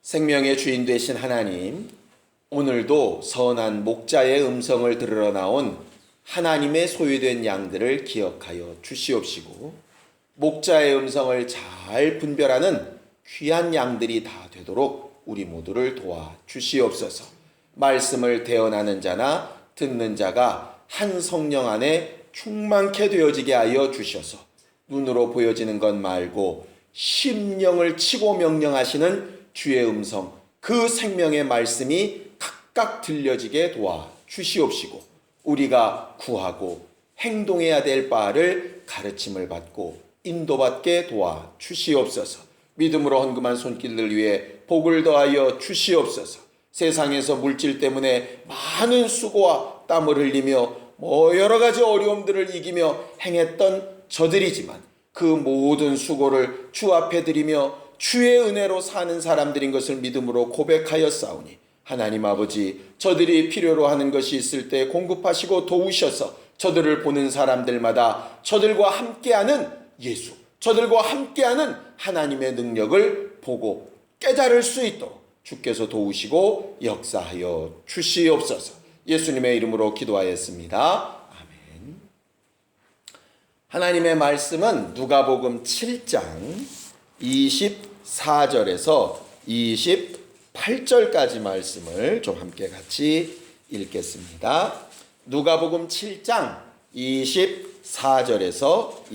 생명의 주인 되신 하나님, 오늘도 선한 목자의 음성을 들으러 나온 하나님의 소유된 양들을 기억하여 주시옵시고, 목자의 음성을 잘 분별하는 귀한 양들이 다 되도록 우리 모두를 도와 주시옵소서. 말씀을 대언하는 자나 듣는 자가 한 성령 안에 충만케 되어지게 하여 주셔서 눈으로 보여지는 것 말고 심령을 치고 명령하시는 주의 음성, 그 생명의 말씀이 각각 들려지게 도와 주시옵시고, 우리가 구하고 행동해야 될 바를 가르침을 받고 인도받게 도와 주시옵소서. 믿음으로 헌금한 손길들 위해 복을 더하여 주시옵소서. 세상에서 물질 때문에 많은 수고와 땀을 흘리며 여러 가지 어려움들을 이기며 행했던 저들이지만 그 모든 수고를 주 앞에 드리며 주의 은혜로 사는 사람들인 것을 믿음으로 고백하였사오니, 하나님 아버지, 저들이 필요로 하는 것이 있을 때 공급하시고 도우셔서 저들을 보는 사람들마다 저들과 함께하는 예수, 저들과 함께하는 하나님의 능력을 보고 깨달을 수 있도록 주께서 도우시고 역사하여 주시옵소서. 예수님의 이름으로 기도하였습니다. 아멘. 하나님의 말씀은 누가복음 7장 24절에서 28절까지 말씀을 좀 함께 같이 읽겠습니다. 누가복음 7장 24절에서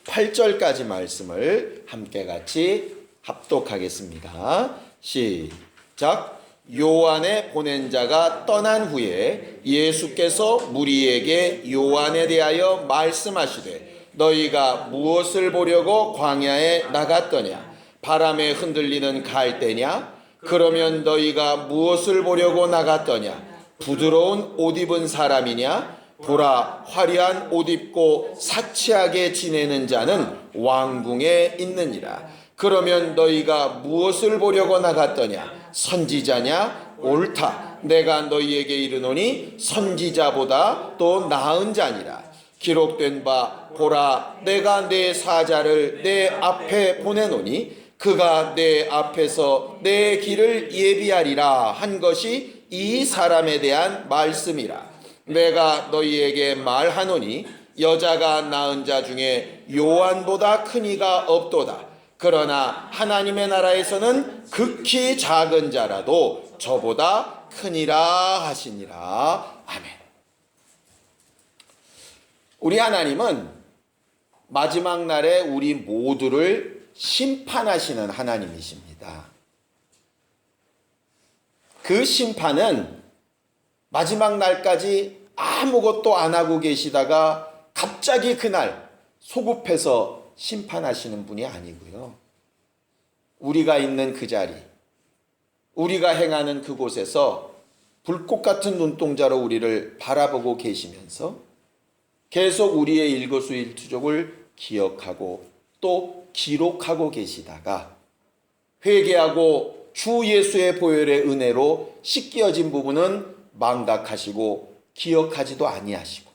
28절까지 말씀을 함께 같이 합독하겠습니다. 시작. 요한의 보낸 자가 떠난 후에 예수께서 무리에게 요한에 대하여 말씀하시되, 너희가 무엇을 보려고 광야에 나갔더냐? 바람에 흔들리는 갈대냐? 그러면 너희가 무엇을 보려고 나갔더냐? 부드러운 옷 입은 사람이냐? 보라, 화려한 옷 입고 사치하게 지내는 자는 왕궁에 있느니라. 그러면 너희가 무엇을 보려고 나갔더냐? 선지자냐? 옳다. 내가 너희에게 이르노니 선지자보다 또 나은 자니라. 기록된 바, 보라, 내가 내 사자를 내 앞에 보내노니 그가 내 앞에서 내 길을 예비하리라 한 것이 이 사람에 대한 말씀이라. 내가 너희에게 말하노니 여자가 낳은 자 중에 요한보다 큰 이가 없도다. 그러나 하나님의 나라에서는 극히 작은 자라도 저보다 크니라 하시니라. 아멘. 우리 하나님은 마지막 날에 우리 모두를 심판하시는 하나님이십니다. 그 심판은 마지막 날까지 아무것도 안 하고 계시다가 갑자기 그날 소급해서 심판하시는 분이 아니고요. 우리가 있는 그 자리, 우리가 행하는 그곳에서 불꽃 같은 눈동자로 우리를 바라보고 계시면서 계속 우리의 일거수일투족을 기억하고 또 기록하고 계시다가 회개하고 주 예수의 보혈의 은혜로 씻겨진 부분은 망각하시고 기억하지도 아니하시고,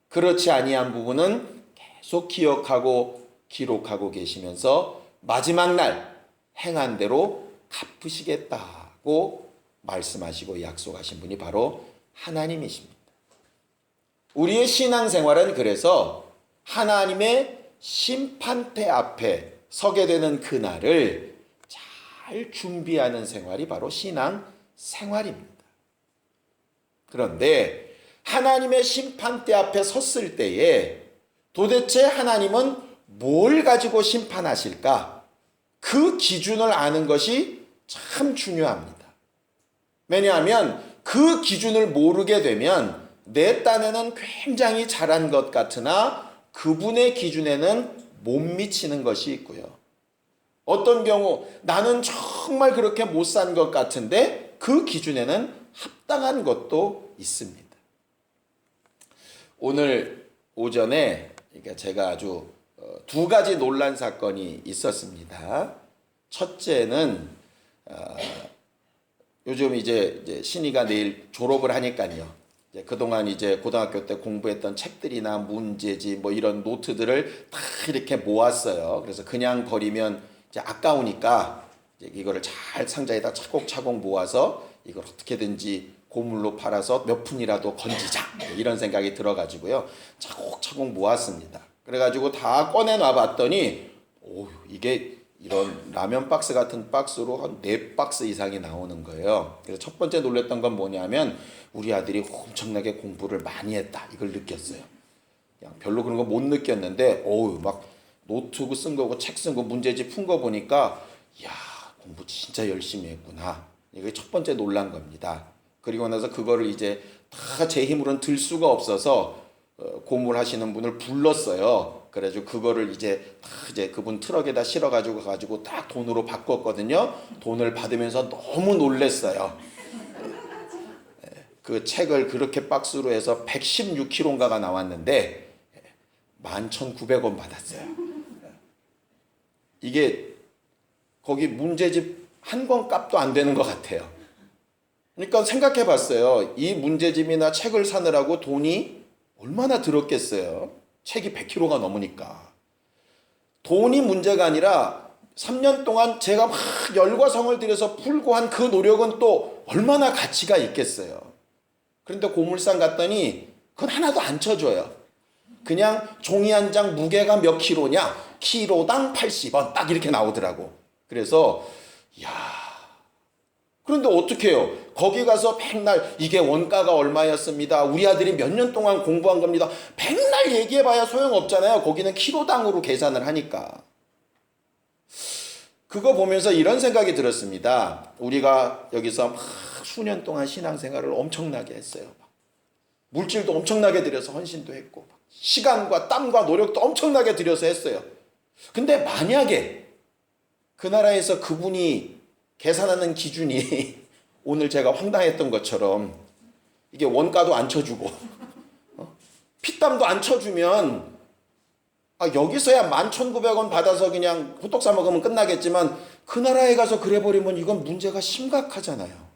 그렇지 아니한 부분은 계속 기억하고 기록하고 계시면서 마지막 날 행한 대로 갚으시겠다고 말씀하시고 약속하신 분이 바로 하나님이십니다. 우리의 신앙생활은 그래서 하나님의 심판대 앞에 서게 되는 그날을 잘 준비하는 생활이 바로 신앙생활입니다. 그런데 하나님의 심판대 앞에 섰을 때에 도대체 하나님은 뭘 가지고 심판하실까? 그 기준을 아는 것이 참 중요합니다. 왜냐하면 그 기준을 모르게 되면 내 딴에는 굉장히 잘한 것 같으나 그분의 기준에는 못 미치는 것이 있고요. 어떤 경우 나는 정말 그렇게 못 산 것 같은데 그 기준에는 합당한 것도 있습니다. 오늘 오전에 제가 아주 두 가지 논란 사건이 있었습니다. 첫째는 요즘 이제 신이가 내일 졸업을 하니까요. 그동안 이제 고등학교 때 공부했던 책들이나 문제지 뭐 이런 노트들을 다 이렇게 모았어요. 그래서 그냥 버리면 이제 아까우니까 이거를 잘 상자에다 차곡차곡 모아서 이걸 어떻게든지 고물로 팔아서 몇 푼이라도 건지자, 이런 생각이 들어가지고요, 차곡차곡 모았습니다. 그래가지고 다 꺼내놔 봤더니 이게 이런 라면 박스 같은 박스로 한 4박스 이상이 나오는 거예요. 그래서 첫 번째 놀랬던 건 뭐냐면 우리 아들이 엄청나게 공부를 많이 했다, 이걸 느꼈어요. 그냥 별로 그런 거 못 느꼈는데 막 노트북 쓴 거고 책 쓴 거 문제집 푼 거 보니까 이야, 공부 진짜 열심히 했구나. 이게 첫 번째 놀란 겁니다. 그리고 나서 그거를 이제 다 제 힘으로는 들 수가 없어서 고물하시는 분을 불렀어요. 그래가지고 그거를 이제 그분 트럭에다 실어가지고 딱 돈으로 바꿨거든요. 돈을 받으면서 너무 놀랬어요. 그 책을 그렇게 박스로 해서 116kg인가가 나왔는데 11,900원 받았어요. 이게 거기 문제집 한 권 값도 안 되는 것 같아요. 그러니까 생각해 봤어요. 이 문제집이나 책을 사느라고 돈이 얼마나 들었겠어요. 책이 100kg가 넘으니까. 돈이 문제가 아니라 3년 동안 제가 막 열과 성을 들여서 풀고 한 그 노력은 또 얼마나 가치가 있겠어요. 그런데 고물상 갔더니 그건 하나도 안 쳐줘요. 그냥 종이 한 장 무게가 몇 킬로냐? 키로당 80원, 딱 이렇게 나오더라고. 그래서 그런데 어떻게 해요? 거기 가서 맨날 이게 원가가 얼마였습니다, 우리 아들이 몇 년 동안 공부한 겁니다, 맨날 얘기해봐야 소용없잖아요. 거기는 키로당으로 계산을 하니까. 그거 보면서 이런 생각이 들었습니다. 우리가 여기서 막 수년 동안 신앙생활을 엄청나게 했어요. 물질도 엄청나게 들여서 헌신도 했고 시간과 땀과 노력도 엄청나게 들여서 했어요. 근데 만약에 그 나라에서 그분이 계산하는 기준이 오늘 제가 황당했던 것처럼 이게 원가도 안 쳐주고 피땀도 안 쳐주면 여기서야 11,900원 받아서 그냥 호떡 사 먹으면 끝나겠지만 그 나라에 가서 그래 버리면 이건 문제가 심각하잖아요.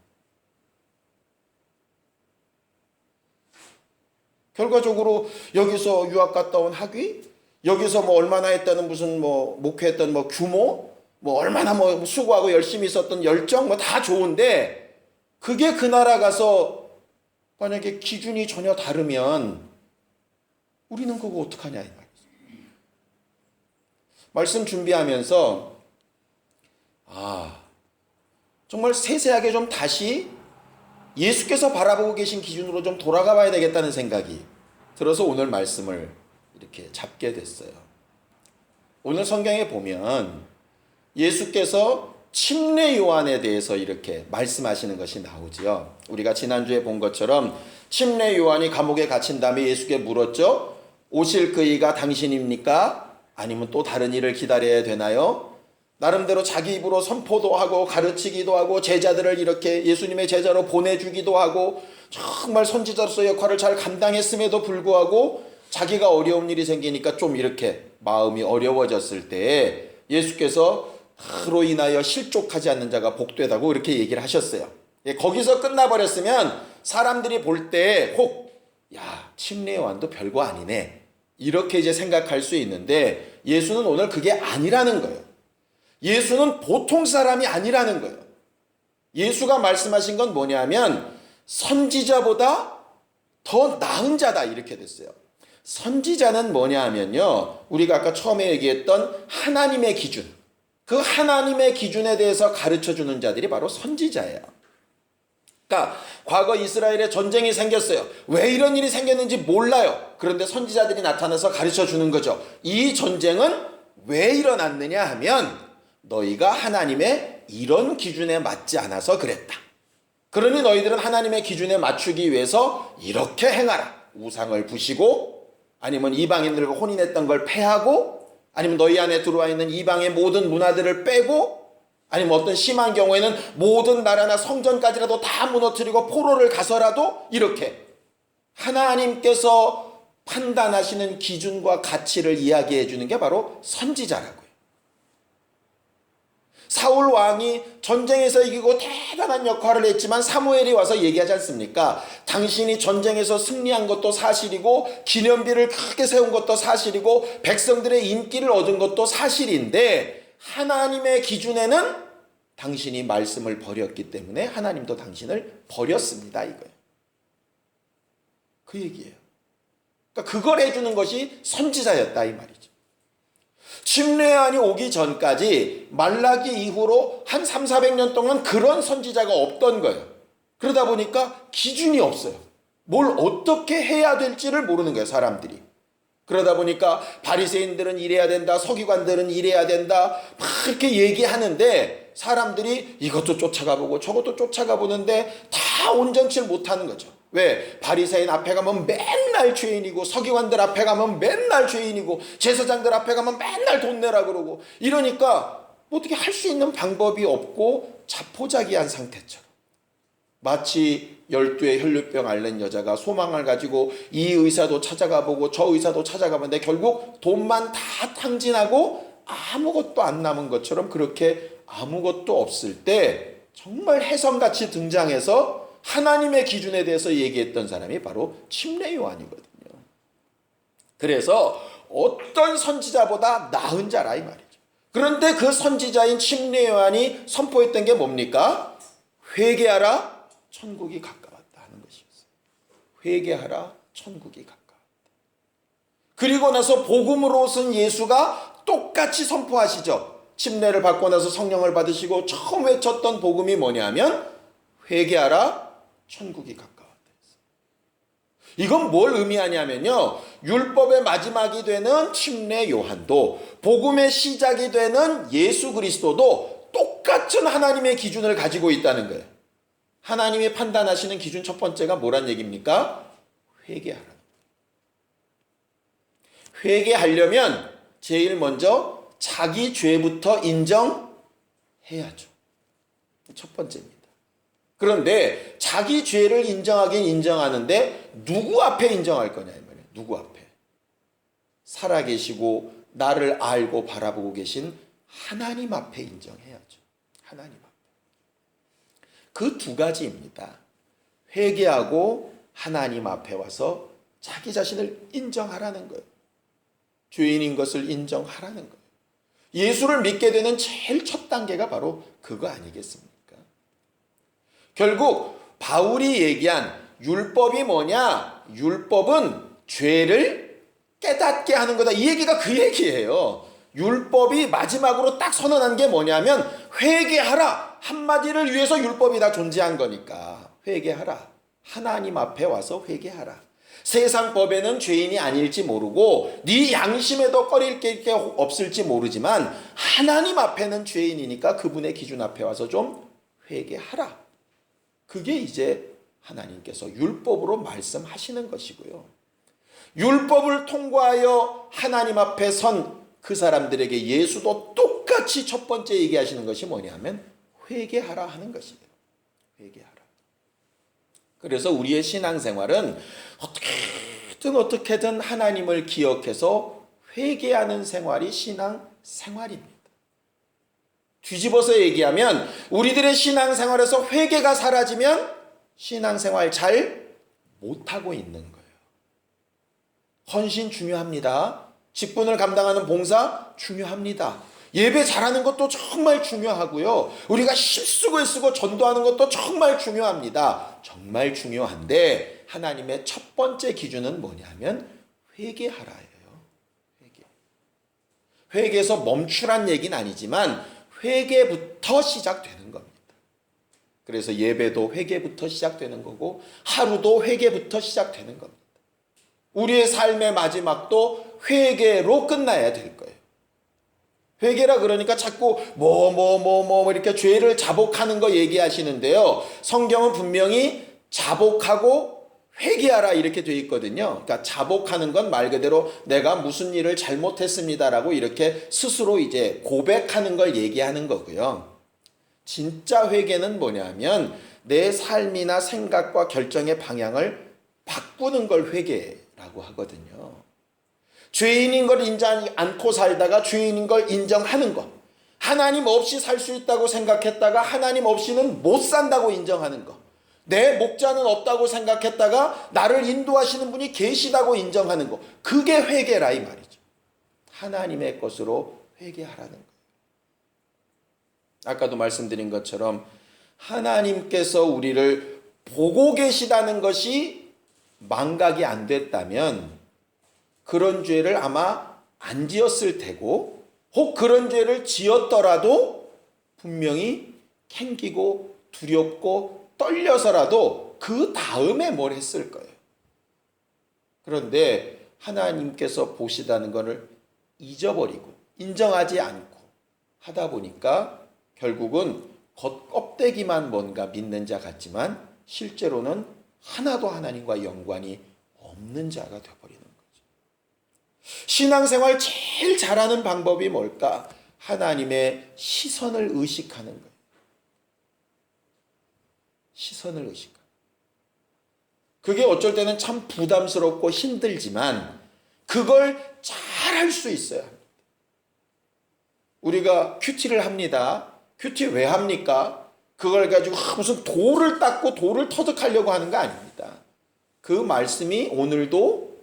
결과적으로 여기서 유학 갔다 온 학위, 여기서 뭐 얼마나 했다는 무슨 뭐 목회했던 뭐 규모, 뭐 얼마나 뭐 수고하고 열심히 있었던 열정 뭐 다 좋은데 그게 그 나라 가서 만약에 기준이 전혀 다르면 우리는 그거 어떡하냐 이 말이에요. 말씀 준비하면서 정말 세세하게 좀 다시 예수께서 바라보고 계신 기준으로 좀 돌아가 봐야 되겠다는 생각이 들어서 오늘 말씀을 이렇게 잡게 됐어요. 오늘 성경에 보면 예수께서 침례 요한에 대해서 이렇게 말씀하시는 것이 나오지요. 우리가 지난주에 본 것처럼 침례 요한이 감옥에 갇힌 다음에 예수께 물었죠. 오실 그이가 당신입니까? 아니면 또 다른 일을 기다려야 되나요? 나름대로 자기 입으로 선포도 하고 가르치기도 하고 제자들을 이렇게 예수님의 제자로 보내주기도 하고 정말 선지자로서의 역할을 잘 감당했음에도 불구하고 자기가 어려운 일이 생기니까 좀 이렇게 마음이 어려워졌을 때 예수께서 그로 인하여 실족하지 않는 자가 복되다고 이렇게 얘기를 하셨어요. 거기서 끝나버렸으면 사람들이 볼 때 혹 침례 요한도 별거 아니네 이렇게 이제 생각할 수 있는데 예수는 오늘 그게 아니라는 거예요. 예수는 보통 사람이 아니라는 거예요. 예수가 말씀하신 건 뭐냐면 선지자보다 더 나은 자다 이렇게 됐어요. 선지자는 뭐냐 하면요, 우리가 아까 처음에 얘기했던 하나님의 기준, 그 하나님의 기준에 대해서 가르쳐주는 자들이 바로 선지자예요. 그러니까 과거 이스라엘에 전쟁이 생겼어요. 왜 이런 일이 생겼는지 몰라요. 그런데 선지자들이 나타나서 가르쳐주는 거죠. 이 전쟁은 왜 일어났느냐 하면 너희가 하나님의 이런 기준에 맞지 않아서 그랬다. 그러니 너희들은 하나님의 기준에 맞추기 위해서 이렇게 행하라. 우상을 부시고 아니면 이방인들과 혼인했던 걸 폐하고 아니면 너희 안에 들어와 있는 이방의 모든 문화들을 빼고 아니면 어떤 심한 경우에는 모든 나라나 성전까지라도 다 무너뜨리고 포로를 가서라도 이렇게 하나님께서 판단하시는 기준과 가치를 이야기해 주는 게 바로 선지자라고요. 사울 왕이 전쟁에서 이기고 대단한 역할을 했지만 사무엘이 와서 얘기하지 않습니까? 당신이 전쟁에서 승리한 것도 사실이고 기념비를 크게 세운 것도 사실이고 백성들의 인기를 얻은 것도 사실인데 하나님의 기준에는 당신이 말씀을 버렸기 때문에 하나님도 당신을 버렸습니다. 이거예요. 그 얘기예요. 그러니까 그걸 해주는 것이 선지자였다 이 말이죠. 침례요한이 오기 전까지 말라기 이후로 한 300~400년 동안 그런 선지자가 없던 거예요. 그러다 보니까 기준이 없어요. 뭘 어떻게 해야 될지를 모르는 거예요, 사람들이. 그러다 보니까 바리새인들은 이래야 된다, 서기관들은 이래야 된다, 막 이렇게 얘기하는데 사람들이 이것도 쫓아가 보고 저것도 쫓아가 보는데 다 온전치 못하는 거죠. 왜? 바리새인 앞에 가면 맨날 죄인이고, 서기관들 앞에 가면 맨날 죄인이고, 제사장들 앞에 가면 맨날 돈 내라 그러고, 이러니까 어떻게 할 수 있는 방법이 없고 자포자기한 상태처럼. 마치 12의 혈류병 앓는 여자가 소망을 가지고 이 의사도 찾아가 보고 저 의사도 찾아가 보는데 결국 돈만 다 탕진하고 아무것도 안 남은 것처럼, 그렇게 아무것도 없을 때 정말 혜성같이 등장해서 하나님의 기준에 대해서 얘기했던 사람이 바로 침례요한이거든요. 그래서 어떤 선지자보다 나은 자라 이 말이죠. 그런데 그 선지자인 침례요한이 선포했던 게 뭡니까? 회개하라, 천국이 가까웠다 하는 것이었어요. 회개하라, 천국이 가까웠다. 그리고 나서 복음으로 오신 예수가 똑같이 선포하시죠. 침례를 받고 나서 성령을 받으시고 처음 외쳤던 복음이 뭐냐면 회개하라, 천국이 가까웠다. 이건 뭘 의미하냐면요, 율법의 마지막이 되는 침례 요한도 복음의 시작이 되는 예수 그리스도도 똑같은 하나님의 기준을 가지고 있다는 거예요. 하나님이 판단하시는 기준 첫 번째가 뭐란 얘기입니까? 회개하라. 회개하려면 제일 먼저 자기 죄부터 인정해야죠. 첫 번째입니다. 그런데 자기 죄를 인정하긴 인정하는데 누구 앞에 인정할 거냐 이 말이에요. 누구 앞에? 살아계시고 나를 알고 바라보고 계신 하나님 앞에 인정해야죠. 하나님 앞에. 그 두 가지입니다. 회개하고 하나님 앞에 와서 자기 자신을 인정하라는 거예요. 죄인인 것을 인정하라는 거예요. 예수를 믿게 되는 제일 첫 단계가 바로 그거 아니겠습니까? 결국 바울이 얘기한 율법이 뭐냐? 율법은 죄를 깨닫게 하는 거다. 이 얘기가 그 얘기예요. 율법이 마지막으로 딱 선언한 게 뭐냐면 회개하라. 한마디를 위해서 율법이 다 존재한 거니까 회개하라. 하나님 앞에 와서 회개하라. 세상 법에는 죄인이 아닐지 모르고 네 양심에도 꺼릴 게 없을지 모르지만 하나님 앞에는 죄인이니까 그분의 기준 앞에 와서 좀 회개하라. 그게 이제 하나님께서 율법으로 말씀하시는 것이고요. 율법을 통과하여 하나님 앞에 선 그 사람들에게 예수도 똑같이 첫 번째 얘기하시는 것이 뭐냐면 회개하라 하는 것이에요. 회개하라. 그래서 우리의 신앙생활은 어떻게든 하나님을 기억해서 회개하는 생활이 신앙생활입니다. 뒤집어서 얘기하면 우리들의 신앙생활에서 회개가 사라지면 신앙생활 잘 못하고 있는 거예요. 헌신 중요합니다. 직분을 감당하는 봉사 중요합니다. 예배 잘하는 것도 정말 중요하고요. 우리가 힘쓰고 애쓰고 전도하는 것도 정말 중요합니다. 정말 중요한데 하나님의 첫 번째 기준은 뭐냐면 회개하라예요. 회개에서 멈추란 얘기는 아니지만 회개부터 시작되는 겁니다. 그래서 예배도 회개부터 시작되는 거고 하루도 회개부터 시작되는 겁니다. 우리의 삶의 마지막도 회개로 끝나야 될 거예요. 회개라 그러니까 자꾸 이렇게 죄를 자복하는 거 얘기하시는데요. 성경은 분명히 자복하고 회개하라 이렇게 돼 있거든요. 그러니까 자복하는 건 말 그대로 내가 무슨 일을 잘못했습니다라고 이렇게 스스로 이제 고백하는 걸 얘기하는 거고요. 진짜 회개는 뭐냐면 내 삶이나 생각과 결정의 방향을 바꾸는 걸 회개라고 하거든요. 죄인인 걸 인정 않고 살다가 죄인인 걸 인정하는 것. 하나님 없이 살 수 있다고 생각했다가 하나님 없이는 못 산다고 인정하는 것. 내 목자는 없다고 생각했다가 나를 인도하시는 분이 계시다고 인정하는 것. 그게 회개라 이 말이죠. 하나님의 것으로 회개하라는 거예요. 아까도 말씀드린 것처럼 하나님께서 우리를 보고 계시다는 것이 망각이 안 됐다면 그런 죄를 아마 안 지었을 테고, 혹 그런 죄를 지었더라도 분명히 캥기고 두렵고 떨려서라도 그 다음에 뭘 했을 거예요. 그런데 하나님께서 보시다는 것을 잊어버리고 인정하지 않고 하다 보니까 결국은 겉껍데기만 뭔가 믿는 자 같지만 실제로는 하나도 하나님과 연관이 없는 자가 되어버리는 거죠. 신앙생활 제일 잘하는 방법이 뭘까? 하나님의 시선을 의식하는 거예요. 시선을 의식하는. 그게 어쩔 때는 참 부담스럽고 힘들지만 그걸 잘 할 수 있어야 합니다. 우리가 큐티를 합니다. 큐티 왜 합니까? 그걸 가지고 무슨 돌을 닦고 돌을 터득하려고 하는 거 아닙니다. 그 말씀이 오늘도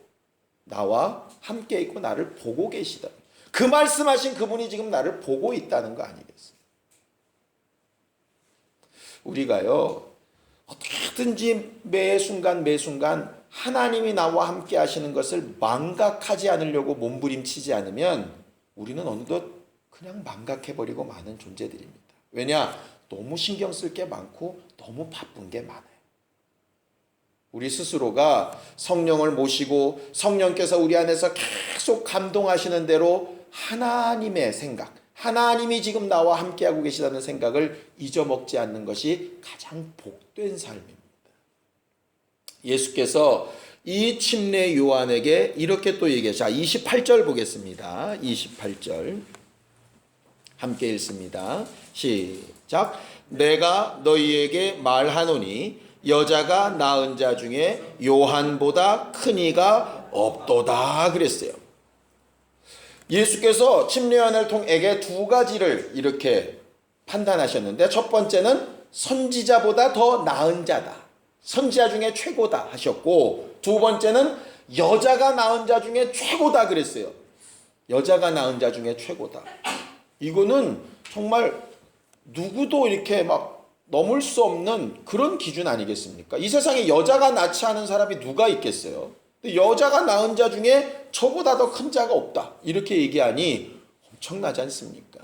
나와 함께 있고 나를 보고 계시다. 그 말씀하신 그분이 지금 나를 보고 있다는 거 아니겠어요? 우리가요, 어떻게든지 매 순간 하나님이 나와 함께 하시는 것을 망각하지 않으려고 몸부림치지 않으면 우리는 어느덧 그냥 망각해버리고 마는 존재들입니다. 왜냐? 너무 신경 쓸 게 많고 너무 바쁜 게 많아요. 우리 스스로가 성령을 모시고 성령께서 우리 안에서 계속 감동하시는 대로 하나님의 생각, 하나님이 지금 나와 함께하고 계시다는 생각을 잊어먹지 않는 것이 가장 복된 삶입니다. 예수께서 이 침례 요한에게 이렇게 또 얘기하죠. 28절 보겠습니다. 28절 함께 읽습니다. 시작. 내가 너희에게 말하노니 여자가 낳은 자 중에 요한보다 큰 이가 없도다 그랬어요. 예수께서 침례 요한을 통해 두 가지를 이렇게 판단하셨는데, 첫 번째는 선지자보다 더 나은 자다, 선지자 중에 최고다 하셨고, 두 번째는 여자가 낳은 자 중에 최고다 그랬어요. 여자가 낳은 자 중에 최고다. 이거는 정말 누구도 이렇게 막 넘을 수 없는 그런 기준 아니겠습니까? 이 세상에 여자가 낳지 않은 사람이 누가 있겠어요? 여자가 낳은 자 중에 저보다 더 큰 자가 없다, 이렇게 얘기하니 엄청나지 않습니까?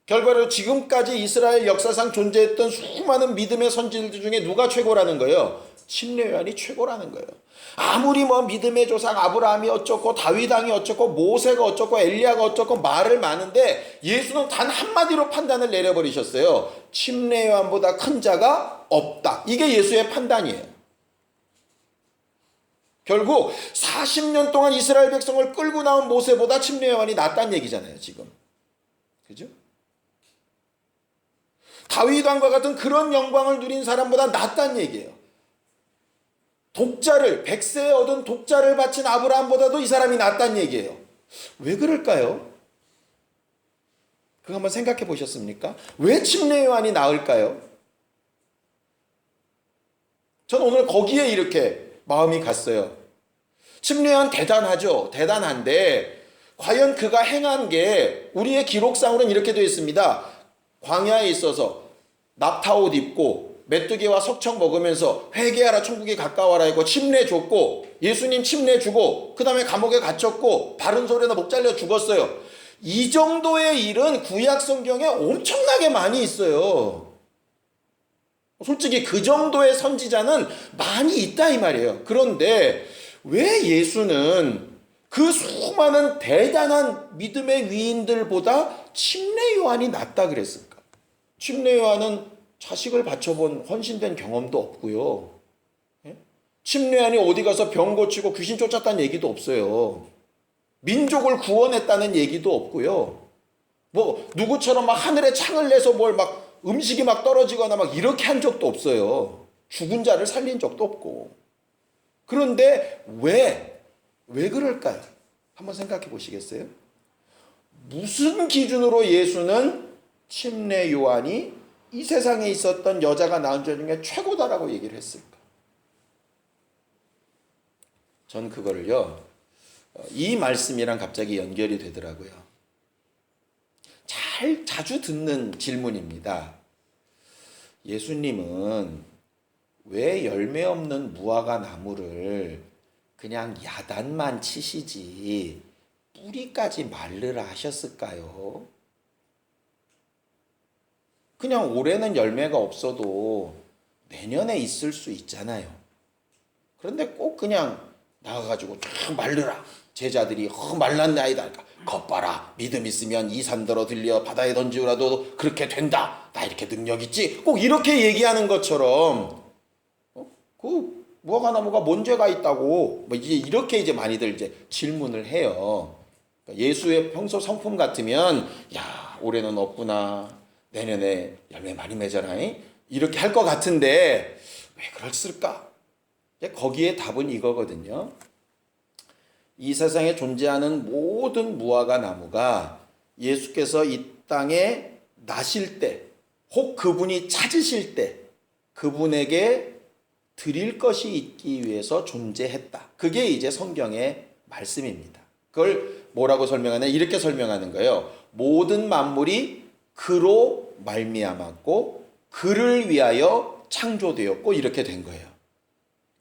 결과로 지금까지 이스라엘 역사상 존재했던 수많은 믿음의 선지자들 중에 누가 최고라는 거예요? 침례 요한이 최고라는 거예요. 아무리 뭐 믿음의 조상 아브라함이 어쩌고 다윗 왕이 어쩌고 모세가 어쩌고 엘리야가 어쩌고 말을 많은데 예수는 단 한마디로 판단을 내려버리셨어요. 침례 요한보다 큰 자가 없다. 이게 예수의 판단이에요. 결국 40년 동안 이스라엘 백성을 끌고 나온 모세보다 침례 요한이 낫다는 얘기잖아요, 지금. 그죠? 다윗 왕과 같은 그런 영광을 누린 사람보다 낫다는 얘기예요. 독자를, 100세에 얻은 독자를 바친 아브라함보다도 이 사람이 낫다는 얘기예요. 왜 그럴까요? 그거 한번 생각해 보셨습니까? 왜 침례 요한이 나을까요? 전 오늘 거기에 이렇게 마음이 갔어요. 침례 요한 대단하죠. 대단한데 과연 그가 행한 게 우리의 기록상으로는 이렇게 되어 있습니다. 광야에 있어서 납타옷 입고 메뚜기와 석청 먹으면서 회개하라 천국이 가까워라 했고 침례 줬고, 예수님 침례 주고, 그 다음에 감옥에 갇혔고, 바른 소리나 목 잘려 죽었어요. 이 정도의 일은 구약 성경에 엄청나게 많이 있어요. 솔직히 그 정도의 선지자는 많이 있다 이 말이에요. 그런데 왜 예수는 그 수많은 대단한 믿음의 위인들보다 침례 요한이 낫다 그랬을까? 침례 요한은 자식을 바쳐본 헌신된 경험도 없고요. 침례 요한이 어디 가서 병 고치고 귀신 쫓았다는 얘기도 없어요. 민족을 구원했다는 얘기도 없고요. 뭐 누구처럼 막 하늘에 창을 내서 뭘 막 음식이 막 떨어지거나 막 이렇게 한 적도 없어요. 죽은 자를 살린 적도 없고. 그런데 왜 그럴까요? 한번 생각해 보시겠어요? 무슨 기준으로 예수는 침례 요한이 이 세상에 있었던 여자가 낳은 자 중에 최고다라고 얘기를 했을까? 전 그거를요, 이 말씀이랑 갑자기 연결이 되더라고요. 잘 자주 듣는 질문입니다. 예수님은 왜 열매 없는 무화과 나무를 그냥 야단만 치시지 뿌리까지 말르라 하셨을까요? 그냥 올해는 열매가 없어도 내년에 있을 수 있잖아요. 그런데 꼭 그냥 나가가지고 쫙 말르라. 제자들이 말랐네 아이다. 겉봐라. 믿음 있으면 이 산더러 들려 바다에 던지우라도 그렇게 된다. 나 이렇게 능력 있지. 꼭 이렇게 얘기하는 것처럼 그 무화과 나무가 뭔 죄가 있다고 뭐 이렇게 이제 많이들 이제 질문을 해요. 그러니까 예수의 평소 성품 같으면 야 올해는 없구나. 내년에 열매 많이 맺어라. 이렇게 할 것 같은데 왜 그랬을까? 거기에 답은 이거거든요. 이 세상에 존재하는 모든 무화과 나무가 예수께서 이 땅에 나실 때, 혹 그분이 찾으실 때 그분에게 드릴 것이 있기 위해서 존재했다. 그게 이제 성경의 말씀입니다. 그걸 뭐라고 설명하냐? 이렇게 설명하는 거예요. 모든 만물이 그로 말미암았고 그를 위하여 창조되었고 이렇게 된 거예요.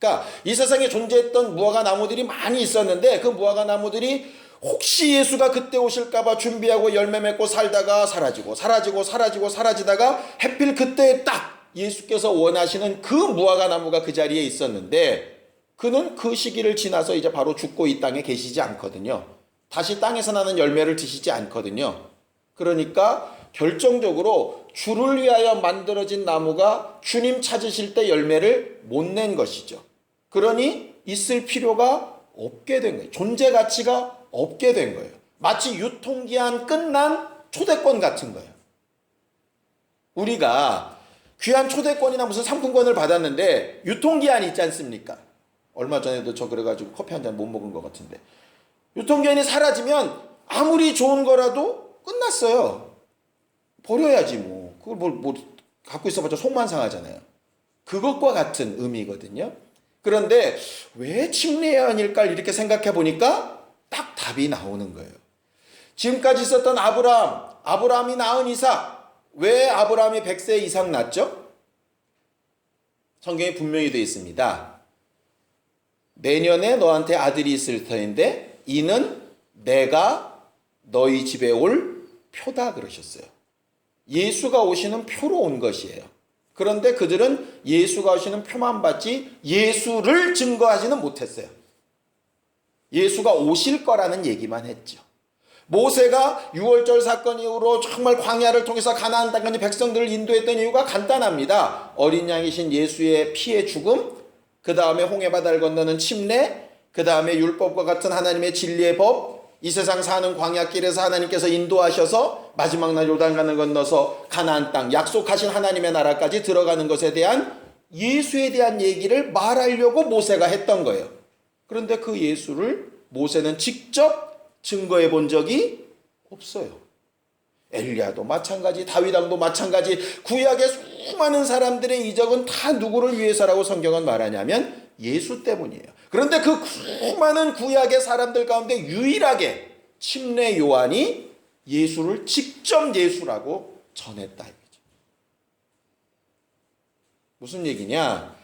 그러니까 이 세상에 존재했던 무화과 나무들이 많이 있었는데 그 무화과 나무들이 혹시 예수가 그때 오실까 봐 준비하고 열매 맺고 살다가 사라지다가 하필 그때 딱 예수께서 원하시는 그 무화과 나무가 그 자리에 있었는데 그는 그 시기를 지나서 이제 바로 죽고 이 땅에 계시지 않거든요. 다시 땅에서 나는 열매를 드시지 않거든요. 그러니까 결정적으로 주를 위하여 만들어진 나무가 주님 찾으실 때 열매를 못 낸 것이죠. 그러니 있을 필요가 없게 된 거예요. 존재 가치가 없게 된 거예요. 마치 유통기한 끝난 초대권 같은 거예요. 우리가 귀한 초대권이나 무슨 상품권을 받았는데 유통기한이 있지 않습니까? 얼마 전에도 저 그래가지고 커피 한 잔 못 먹은 것 같은데 유통기한이 사라지면 아무리 좋은 거라도 끝났어요. 버려야지 뭐. 그걸 뭐 갖고 있어봤자 속만 상하잖아요. 그것과 같은 의미거든요. 그런데 왜 침례예언일까 이렇게 생각해 보니까 딱 답이 나오는 거예요. 지금까지 있었던 아브라함이 낳은 이삭, 왜 아브라함이 100세 이상 낳았죠? 성경에 분명히 되어 있습니다. 내년에 너한테 아들이 있을 터인데 이는 내가 너희 집에 올 표다 그러셨어요. 예수가 오시는 표로 온 것이에요. 그런데 그들은 예수가 오시는 표만 받지 예수를 증거하지는 못했어요. 예수가 오실 거라는 얘기만 했죠. 모세가 6월절 사건 이후로 정말 광야를 통해서 가나안 땅까지 백성들을 인도했던 이유가 간단합니다. 어린 양이신 예수의 피의 죽음, 그 다음에 홍해바다를 건너는 침례, 그 다음에 율법과 같은 하나님의 진리의 법, 이 세상 사는 광야길에서 하나님께서 인도하셔서 마지막 날 요단강을 건너서 가나안 땅 약속하신 하나님의 나라까지 들어가는 것에 대한 예수에 대한 얘기를 말하려고 모세가 했던 거예요. 그런데 그 예수를 모세는 직접 증거해 본 적이 없어요. 엘리야도 마찬가지, 다윗왕도 마찬가지, 구약의 수많은 사람들의 이적은 다 누구를 위해서라고 성경은 말하냐면 예수 때문이에요. 그런데 그 수많은 구약의 사람들 가운데 유일하게 침례 요한이 예수를 직접 예수라고 전했다 이거죠. 무슨 얘기냐?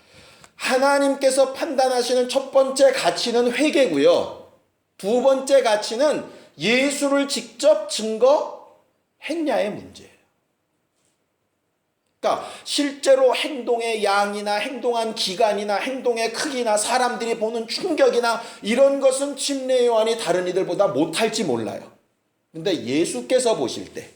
하나님께서 판단하시는 첫 번째 가치는 회개고요. 두 번째 가치는 예수를 직접 증거했냐의 문제예요. 그러니까 실제로 행동의 양이나 행동한 기간이나 행동의 크기나 사람들이 보는 충격이나 이런 것은 침례 요한이 다른 이들보다 못할지 몰라요. 근데 예수께서 보실 때,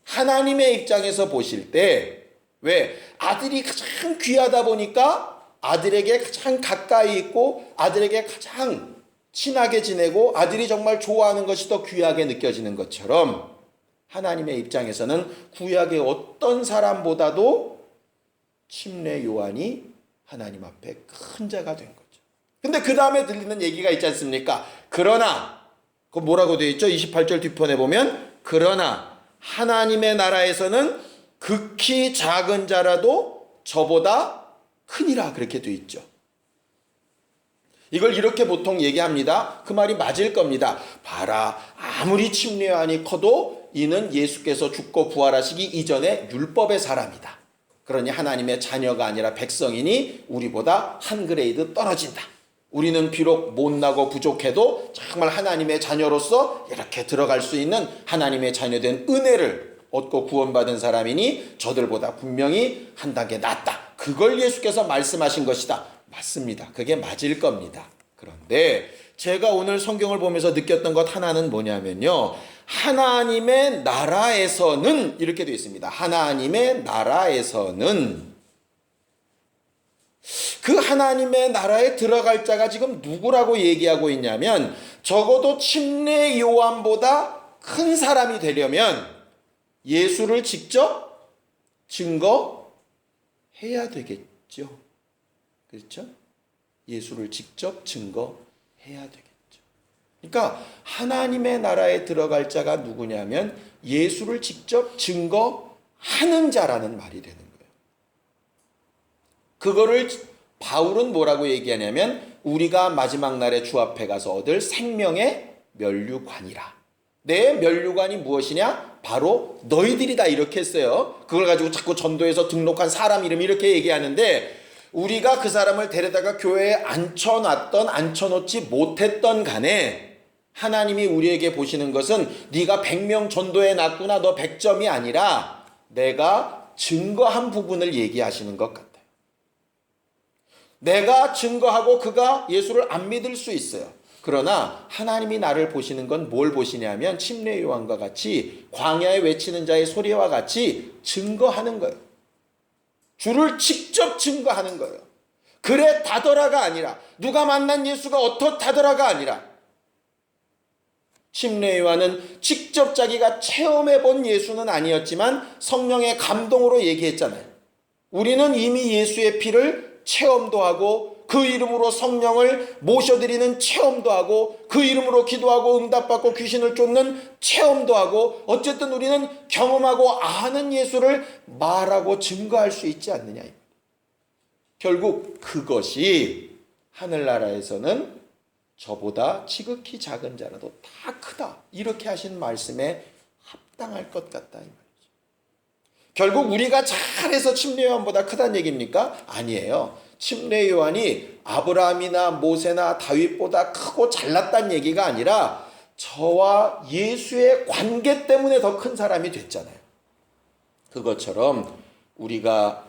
하나님의 입장에서 보실 때, 왜 아들이 가장 귀하다 보니까 아들에게 가장 가까이 있고 아들에게 가장 친하게 지내고 아들이 정말 좋아하는 것이 더 귀하게 느껴지는 것처럼 하나님의 입장에서는 구약의 어떤 사람보다도 침례 요한이 하나님 앞에 큰 자가 된 거죠. 근데 그 다음에 들리는 얘기가 있지 않습니까? 그러나 그 뭐라고 되어 있죠? 28절 뒷편에 보면 그러나 하나님의 나라에서는 극히 작은 자라도 저보다 크니라 그렇게 되어 있죠. 이걸 이렇게 보통 얘기합니다. 그 말이 맞을 겁니다. 봐라, 아무리 침례 요한이 커도 이는 예수께서 죽고 부활하시기 이전에 율법의 사람이다. 그러니 하나님의 자녀가 아니라 백성이니 우리보다 한 그레이드 떨어진다. 우리는 비록 못나고 부족해도 정말 하나님의 자녀로서 이렇게 들어갈 수 있는 하나님의 자녀된 은혜를 얻고 구원받은 사람이니 저들보다 분명히 한 단계 낫다. 그걸 예수께서 말씀하신 것이다. 맞습니다. 그게 맞을 겁니다. 그런데 제가 오늘 성경을 보면서 느꼈던 것 하나는 뭐냐면요. 하나님의 나라에서는 이렇게 되어 있습니다. 하나님의 나라에서는 그 하나님의 나라에 들어갈 자가 지금 누구라고 얘기하고 있냐면 적어도 침례 요한보다 큰 사람이 되려면 예수를 직접 증거해야 되겠죠. 그렇죠? 예수를 직접 증거해야 되겠죠. 그러니까 하나님의 나라에 들어갈 자가 누구냐면 예수를 직접 증거하는 자라는 말이 되는 거예요. 그거를 바울은 뭐라고 얘기하냐면 우리가 마지막 날에 주 앞에 가서 얻을 생명의 면류관이라. 내 면류관이 무엇이냐? 바로 너희들이다 이렇게 했어요. 그걸 가지고 자꾸 전도에서 등록한 사람 이름 이렇게 얘기하는데 우리가 그 사람을 데려다가 교회에 앉혀놨던 앉혀놓지 못했던 간에 하나님이 우리에게 보시는 것은 네가 100명 전도해 놨구나 너 100점이 아니라 내가 증거한 부분을 얘기하시는 것 같아요. 내가 증거하고 그가 예수를 안 믿을 수 있어요. 그러나 하나님이 나를 보시는 건 뭘 보시냐면 침례 요한과 같이 광야에 외치는 자의 소리와 같이 증거하는 거예요. 주를 직접 증거하는 거예요. 그래 다더라가 아니라 누가 만난 예수가 어떻다더라가 아니라 침례 요한은 직접 자기가 체험해 본 예수는 아니었지만 성령의 감동으로 얘기했잖아요. 우리는 이미 예수의 피를 체험도 하고 그 이름으로 성령을 모셔드리는 체험도 하고 그 이름으로 기도하고 응답받고 귀신을 쫓는 체험도 하고 어쨌든 우리는 경험하고 아는 예수를 말하고 증거할 수 있지 않느냐. 결국 그것이 하늘나라에서는 저보다 지극히 작은 자라도 다 크다. 이렇게 하신 말씀에 합당할 것 같다. 이 말이죠. 결국 우리가 잘해서 침례 요한보다 크다는 얘기입니까? 아니에요. 침례 요한이 아브라함이나 모세나 다윗보다 크고 잘났다는 얘기가 아니라 저와 예수의 관계 때문에 더 큰 사람이 됐잖아요. 그것처럼 우리가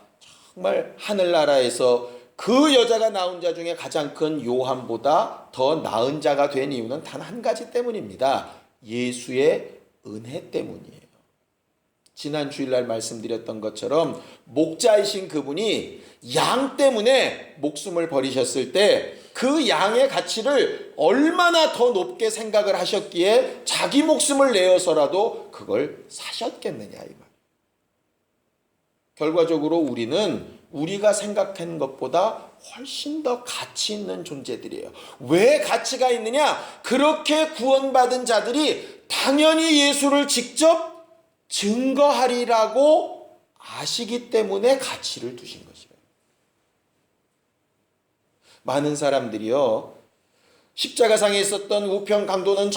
정말 하늘나라에서 그 여자가 낳은 자 중에 가장 큰 요한보다 더 나은 자가 된 이유는 단 한 가지 때문입니다. 예수의 은혜 때문이에요. 지난 주일날 말씀드렸던 것처럼 목자이신 그분이 양 때문에 목숨을 버리셨을 때 그 양의 가치를 얼마나 더 높게 생각을 하셨기에 자기 목숨을 내어서라도 그걸 사셨겠느냐 이 말. 결과적으로 우리는 우리가 생각한 것보다 훨씬 더 가치 있는 존재들이에요. 왜 가치가 있느냐? 그렇게 구원받은 자들이 당연히 예수를 직접 증거하리라고 아시기 때문에 가치를 두신 것이에요. 많은 사람들이요, 십자가상에 있었던 우편 강도는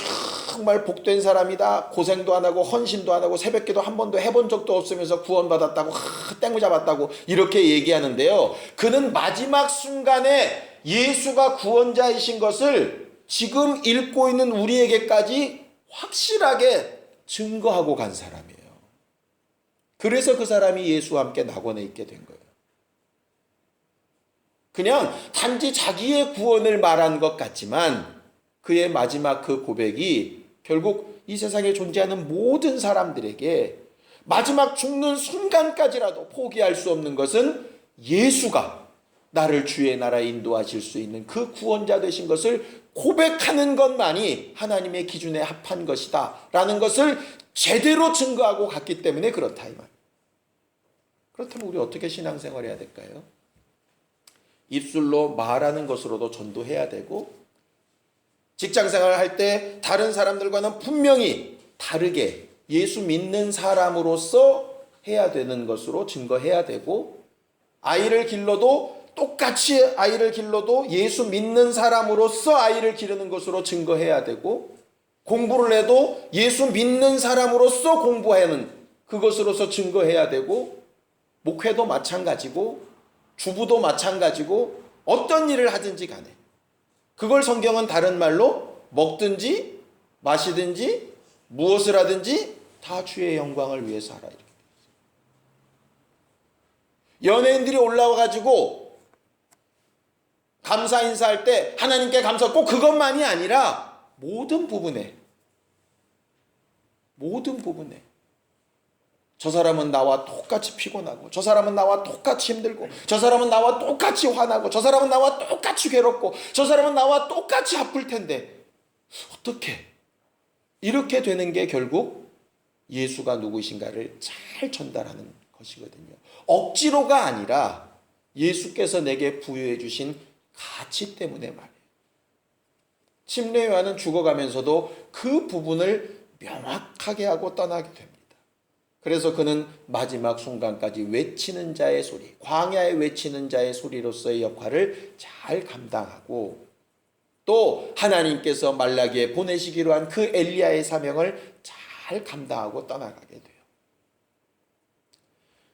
정말 복된 사람이다. 고생도 안 하고 헌신도 안 하고 새벽기도 한 번도 해본 적도 없으면서 구원받았다고 땡을 잡았다고 이렇게 얘기하는데요. 그는 마지막 순간에 예수가 구원자이신 것을 지금 읽고 있는 우리에게까지 확실하게 증거하고 간 사람이에요. 그래서 그 사람이 예수와 함께 낙원에 있게 된 거예요. 그냥 단지 자기의 구원을 말한 것 같지만 그의 마지막 그 고백이 결국 이 세상에 존재하는 모든 사람들에게 마지막 죽는 순간까지라도 포기할 수 없는 것은 예수가 나를 주의 나라에 인도하실 수 있는 그 구원자 되신 것을 고백하는 것만이 하나님의 기준에 합한 것이다 라는 것을 제대로 증거하고 갔기 때문에 그렇다 이 말. 그렇다면 우리 어떻게 신앙생활 해야 될까요? 입술로 말하는 것으로도 전도해야 되고 직장생활을 할 때 다른 사람들과는 분명히 다르게 예수 믿는 사람으로서 해야 되는 것으로 증거해야 되고 아이를 길러도 똑같이 아이를 길러도 예수 믿는 사람으로서 아이를 기르는 것으로 증거해야 되고 공부를 해도 예수 믿는 사람으로서 공부하는 그것으로서 증거해야 되고, 목회도 마찬가지고 주부도 마찬가지고 어떤 일을 하든지 간에 그걸 성경은 다른 말로 먹든지 마시든지 무엇을 하든지 다 주의 영광을 위해서 하라, 이렇게. 연예인들이 올라와가지고 감사 인사할 때 하나님께 감사, 꼭 그것만이 아니라 모든 부분에 저 사람은 나와 똑같이 피곤하고, 저 사람은 나와 똑같이 힘들고, 저 사람은 나와 똑같이 화나고, 저 사람은 나와 똑같이 괴롭고, 저 사람은 나와 똑같이 아플 텐데 어떻게 이렇게 되는 게 결국 예수가 누구신가를 잘 전달하는 것이거든요. 억지로가 아니라 예수께서 내게 부여해 주신 가치 때문에 말이에요. 침례요한은 죽어가면서도 그 부분을 명확하게 하고 떠나게 됩니다. 그래서 그는 마지막 순간까지 외치는 자의 소리, 광야에 외치는 자의 소리로서의 역할을 잘 감당하고, 또 하나님께서 말라기에 보내시기로 한 그 엘리야의 사명을 잘 감당하고 떠나가게 돼요.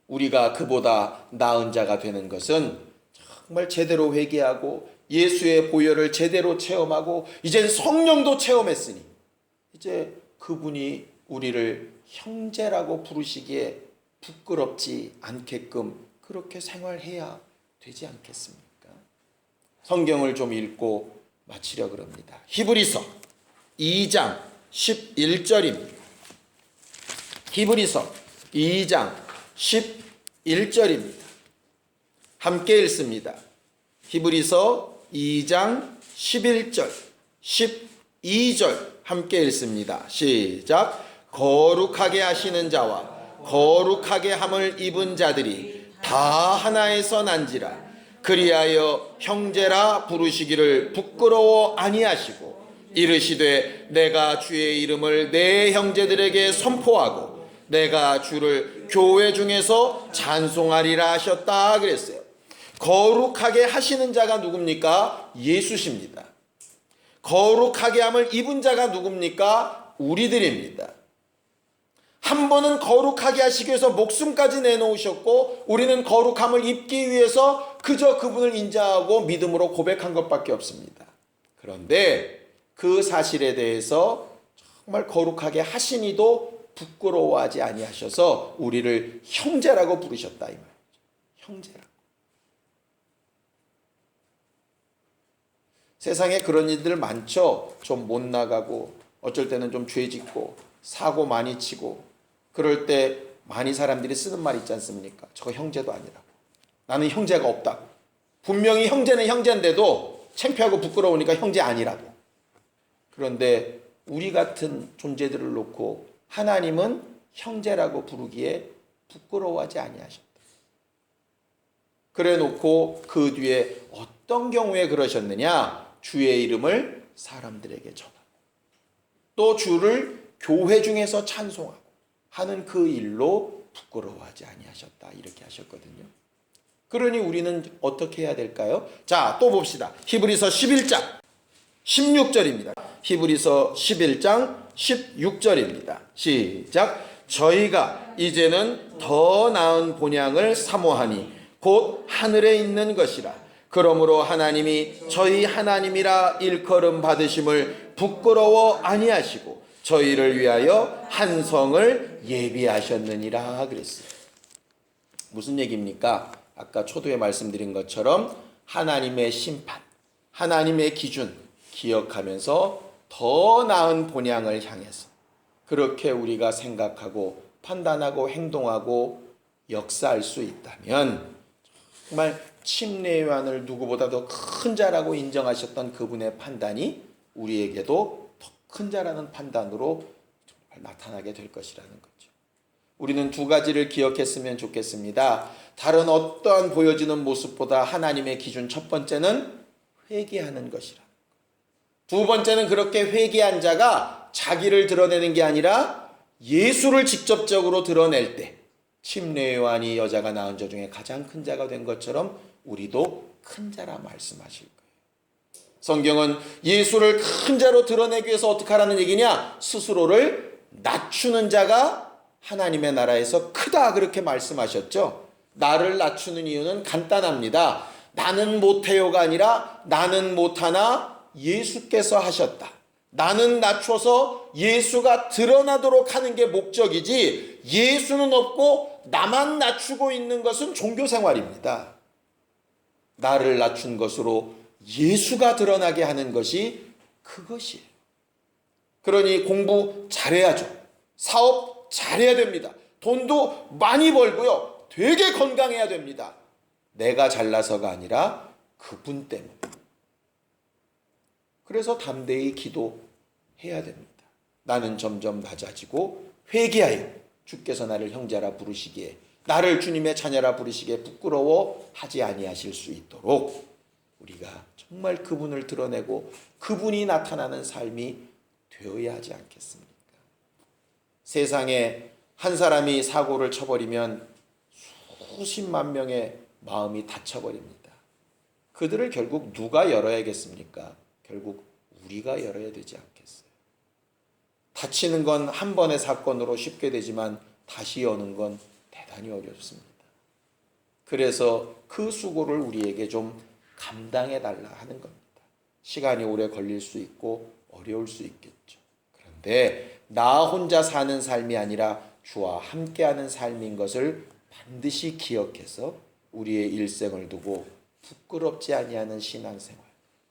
우리가 그보다 나은 자가 되는 것은 정말 제대로 회개하고 예수의 보혈을 제대로 체험하고 이젠 성령도 체험했으니 이제 그분이 우리를 형제라고 부르시기에 부끄럽지 않게끔 그렇게 생활해야 되지 않겠습니까? 성경을 좀 읽고 마치려고 합니다. 히브리서 2장 11절입니다. 히브리서 2장 11절입니다. 함께 읽습니다. 히브리서 2장 11절, 12절 함께 읽습니다. 시작. 거룩하게 하시는 자와 거룩하게 함을 입은 자들이 다 하나에서 난지라. 그리하여 형제라 부르시기를 부끄러워 아니하시고 이르시되 내가 주의 이름을 내 형제들에게 선포하고 내가 주를 교회 중에서 찬송하리라 하셨다 그랬어요. 거룩하게 하시는 자가 누굽니까? 예수십니다. 거룩하게 함을 입은 자가 누굽니까? 우리들입니다. 한 번은 거룩하게 하시기 위해서 목숨까지 내놓으셨고, 우리는 거룩함을 입기 위해서 그저 그분을 인정하고 믿음으로 고백한 것밖에 없습니다. 그런데 그 사실에 대해서 정말 거룩하게 하시니도 부끄러워하지 아니하셔서 우리를 형제라고 부르셨다, 이 말이죠. 형제라고. 세상에 그런 일들 많죠. 좀 못 나가고 어쩔 때는 좀 죄 짓고 사고 많이 치고, 그럴 때 많이 사람들이 쓰는 말 있지 않습니까? 저거 형제도 아니라고. 나는 형제가 없다고. 분명히 형제는 형제인데도 창피하고 부끄러우니까 형제 아니라고. 그런데 우리 같은 존재들을 놓고 하나님은 형제라고 부르기에 부끄러워하지 아니하셨다. 그래 놓고 그 뒤에 어떤 경우에 그러셨느냐? 주의 이름을 사람들에게 전하고 또 주를 교회 중에서 찬송하고 하는 그 일로 부끄러워하지 아니하셨다, 이렇게 하셨거든요. 그러니 우리는 어떻게 해야 될까요? 자, 또 봅시다. 히브리서 11장 16절입니다. 히브리서 11장 16절입니다. 시작. 저희가 이제는 더 나은 본향을 사모하니 곧 하늘에 있는 것이라. 그러므로 하나님이 저희 하나님이라 일컬음 받으심을 부끄러워 아니하시고 저희를 위하여 한 성을 예비하셨느니라 그랬어요. 무슨 얘기입니까? 아까 초두에 말씀드린 것처럼 하나님의 심판, 하나님의 기준 기억하면서 더 나은 본향을 향해서 그렇게 우리가 생각하고 판단하고 행동하고 역사할 수 있다면 정말 침례요한을 누구보다도 큰 자라고 인정하셨던 그분의 판단이 우리에게도 더 큰 자라는 판단으로 정말 나타나게 될 것이라는 거죠. 우리는 두 가지를 기억했으면 좋겠습니다. 다른 어떠한 보여지는 모습보다 하나님의 기준, 첫 번째는 회개하는 것이라. 두 번째는 그렇게 회개한 자가 자기를 드러내는 게 아니라 예수를 직접적으로 드러낼 때 침례요한이 여자가 낳은 자 중에 가장 큰 자가 된 것처럼 우리도 큰 자라 말씀하실 거예요. 성경은 예수를 큰 자로 드러내기 위해서 어떻게 하라는 얘기냐? 스스로를 낮추는 자가 하나님의 나라에서 크다, 그렇게 말씀하셨죠. 나를 낮추는 이유는 간단합니다. 나는 못해요가 아니라 나는 못하나 예수께서 하셨다. 나는 낮춰서 예수가 드러나도록 하는 게 목적이지, 예수는 없고 나만 낮추고 있는 것은 종교생활입니다. 나를 낮춘 것으로 예수가 드러나게 하는 것이 그것이에요. 그러니 공부 잘해야죠. 사업 잘해야 됩니다. 돈도 많이 벌고요. 되게 건강해야 됩니다. 내가 잘나서가 아니라 그분 때문에. 그래서 담대히 기도해야 됩니다. 나는 점점 낮아지고 회개하여 주께서 나를 형제라 부르시기에, 나를 주님의 자녀라 부르시기에 부끄러워하지 아니하실 수 있도록 우리가 정말 그분을 드러내고 그분이 나타나는 삶이 되어야 하지 않겠습니까? 세상에 한 사람이 사고를 쳐버리면 수십만 명의 마음이 닫혀버립니다. 그들을 결국 누가 열어야겠습니까? 결국 우리가 열어야 되지 않겠어요? 다치는 건 한 번의 사건으로 쉽게 되지만 다시 여는 건 대단히 어렵습니다. 그래서 그 수고를 우리에게 좀 감당해 달라 하는 겁니다. 시간이 오래 걸릴 수 있고 어려울 수 있겠죠. 그런데 나 혼자 사는 삶이 아니라 주와 함께하는 삶인 것을 반드시 기억해서 우리의 일생을 두고 부끄럽지 아니하는 신앙생활,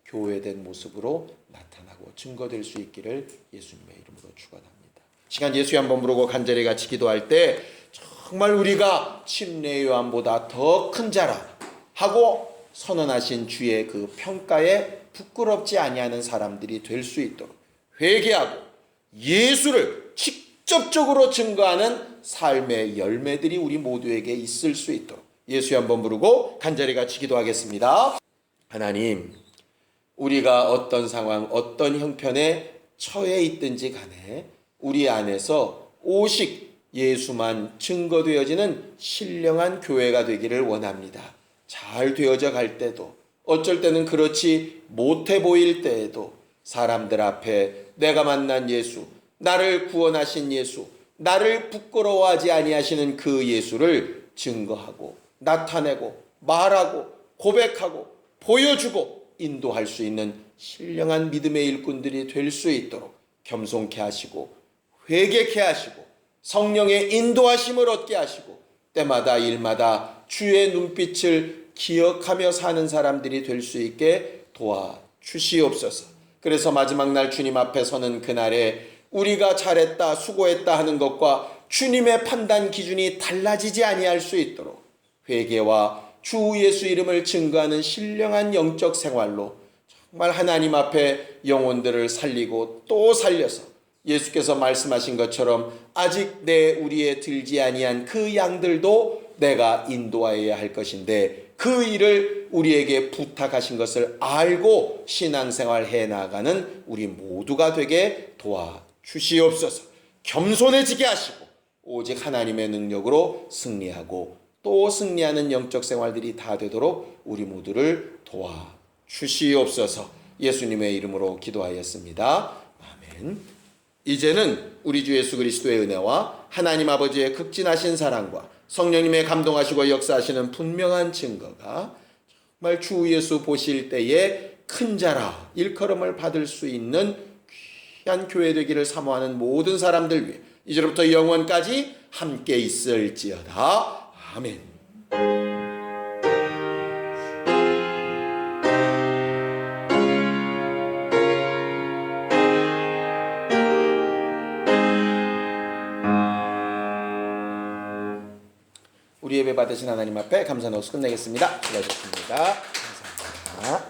교회된 모습으로 나타나고 증거될 수 있기를 예수님의 이름으로 축원합니다. 시간 예수에 한번 부르고 간절히 같이 기도할 때 정말 우리가 침례 요한보다 더 큰 자라 하고 선언하신 주의 그 평가에 부끄럽지 아니하는 사람들이 될 수 있도록 회개하고 예수를 직접적으로 증거하는 삶의 열매들이 우리 모두에게 있을 수 있도록 예수에 한번 부르고 간절히 같이 기도하겠습니다. 하나님, 우리가 어떤 상황, 어떤 형편에 처해 있든지 간에 우리 안에서 오직 예수만 증거되어지는 신령한 교회가 되기를 원합니다. 잘 되어져 갈 때도, 어쩔 때는 그렇지 못해 보일 때에도 사람들 앞에 내가 만난 예수, 나를 구원하신 예수, 나를 부끄러워하지 아니하시는 그 예수를 증거하고 나타내고 말하고 고백하고 보여주고 인도할 수 있는 신령한 믿음의 일꾼들이 될 수 있도록 겸손케 하시고 회개케 하시고 성령의 인도하심을 얻게 하시고 때마다 일마다 주의 눈빛을 기억하며 사는 사람들이 될 수 있게 도와주시옵소서. 그래서 마지막 날 주님 앞에 서는 그날에 우리가 잘했다, 수고했다 하는 것과 주님의 판단 기준이 달라지지 아니할 수 있도록 회개와 주 예수 이름을 증거하는 신령한 영적 생활로 정말 하나님 앞에 영혼들을 살리고 또 살려서 예수께서 말씀하신 것처럼 아직 내 우리에 들지 아니한 그 양들도 내가 인도하여야 할 것인데 그 일을 우리에게 부탁하신 것을 알고 신앙생활 해나가는 우리 모두가 되게 도와주시옵소서. 겸손해지게 하시고 오직 하나님의 능력으로 승리하고 또 승리하는 영적 생활들이 다 되도록 우리 모두를 도와주시옵소서. 예수님의 이름으로 기도하였습니다. 아멘. 이제는 우리 주 예수 그리스도의 은혜와 하나님 아버지의 극진하신 사랑과 성령님의 감동하시고 역사하시는 분명한 증거가 정말 주 예수 보실 때에 큰 자라 일컬음을 받을 수 있는 귀한 교회 되기를 사모하는 모든 사람들 위해 이제부터 영원까지 함께 있을지어다. 아멘. 우리 예배 받으신 하나님 앞에 감사 넣어서 끝내겠습니다. 수고하셨습니다. 감사합니다.